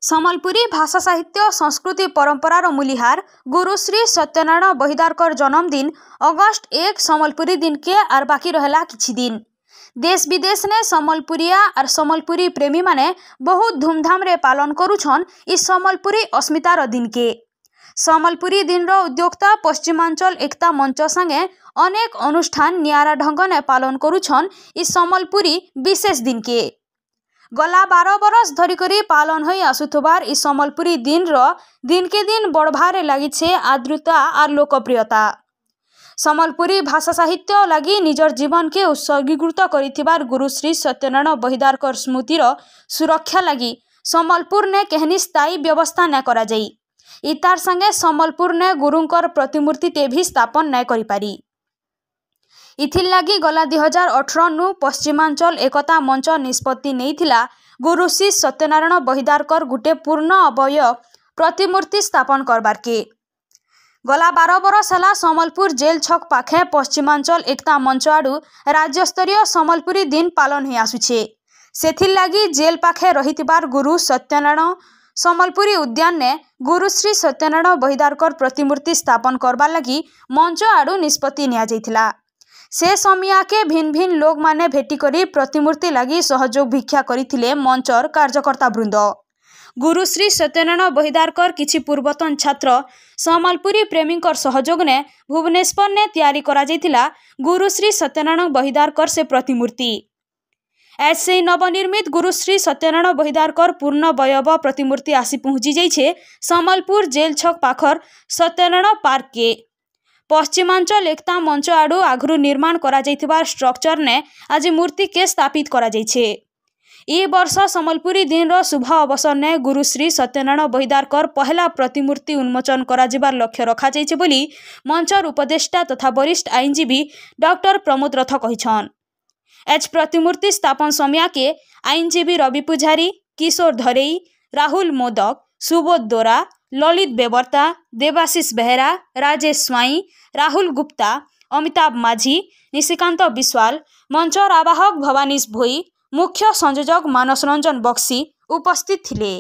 ସମ୍ବଲପୁରୀ ଭାଷା ସାହିତ୍ୟ ସଂସ୍କୃତି परंपरार मूलिहार गुरुश्री सत्यनारायण बहिदारकर जन्मदिन अगस्ट 1 सम्बलपुरी दिन के आर बाकी रहला किछि दिन। देश विदेश ने सम्बलपुरिया और सम्बलपुरी प्रेमी माने बहुत धूमधाम रे पालन करुछन इस सम्बलपुरी अस्मितार दिन के। सम्बलपुरी दिन रो उद्योक्ता पश्चिमांचल एकता मंच संगे अनेक अनुष्ठान नियारा ढंग ने पालन करुछन इस सम्बलपुरी विशेष दिन के। गला 12 बरस धरिकरी पालन होई आसुथबार इस सम्बलपुरी दिन के दिन बढ़भारे लगी आदृता और लोकप्रियता। सम्बलपुरी भाषा साहित्य लगी निजर जीवन के उत्सर्गीकृत करिथिबार गुरुश्री सत्यनारायण बहिदारकर स्मृतिर सुरक्षा लगी सम्बलपुर ने कहनी स्थायी व्यवस्था न करा जाई। इतार संगे सम्बलपुर ने गुरुंकर प्रतिमूर्ति टे भी स्थापन न करि पारी। इथिर लगी गला 2018 नु पश्चिमांचल एकता मंच निष्पत्ति नैथिला गुरुश्री सत्यनारायण बहिदारकर गुटे पूर्ण अवयव प्रतिमूर्ति स्थापन करबार के। गला 12 बरस है सम्बलपुर जेल छक पाखे पश्चिमांचल एकता मंच आड़ू राज्यस्तरीय सम्बलपुरी दिन पालन हो आसुछे। सेथिर लगी जेल पाखे रहिथिबार गुरु सत्यनारायण सम्बलपुरी उद्यान ने गुरुश्री सत्यनारायण बहिदारकर प्रतिमूर्ति स्थापन करबार लगी मंच आड़ू निष्पत्ति निया जाइथिला। से समिया के भिन्न भिन्न लोग माने भेटी करी प्रतिमूर्ति लगी सहयोग भिक्षा करिथिले मंचर कार्यकर्ता वृंद। गुरुश्री सत्यनारायण बहिदारकर किछि पूर्वतन छात्र सम्बलपुरी प्रेमीकर सहयोग ने भुवनेश्वर ने तैयारी करा जाइथिला गुरुश्री सत्यनारायण बहिदारकर से प्रतिमूर्ति। ऐसे नवनिर्मित गुरुश्री सत्यनारायण बहिदारकर पूर्ण वयव प्रतिमूर्ति आसी पहुंची जाइछे सम्बलपुर जेल छक पाखर सत्यनारायण पार्क के। पश्चिमांचल एकता मंच आड़ू आगु निर्माण करा जाइथिबार स्ट्रक्चर ने आज मूर्ति के स्थापित करा जाइछे। ई वर्ष सम्बलपुरी दिन रो शुभ अवसर ने गुरुश्री सत्यनारायण बहिदारकर पहला प्रतिमूर्ति उन्मोचन करा जिबार लक्ष्य रखा जाइछे बोली मंचर उपदेष्टा तथा वरिष्ठ आईनजीवी डॉक्टर प्रमोद रथ कहिछन। एच प्रतिमूर्ति स्थापन समय के आईनजीवी रवि पुजारी, किशोर धरेई, राहुल मोदक, सुबोध दोरा, ललित बेबर्ता, देवाशीष बेहरा, राजेश स्वाई, राहुल गुप्ता, अमिताभ माझी, निशिकांत विश्वाल, मंचर आवाहक भवानीश भोई, मुख्य संयोजक मानस रंजन बक्सी उपस्थित थिले।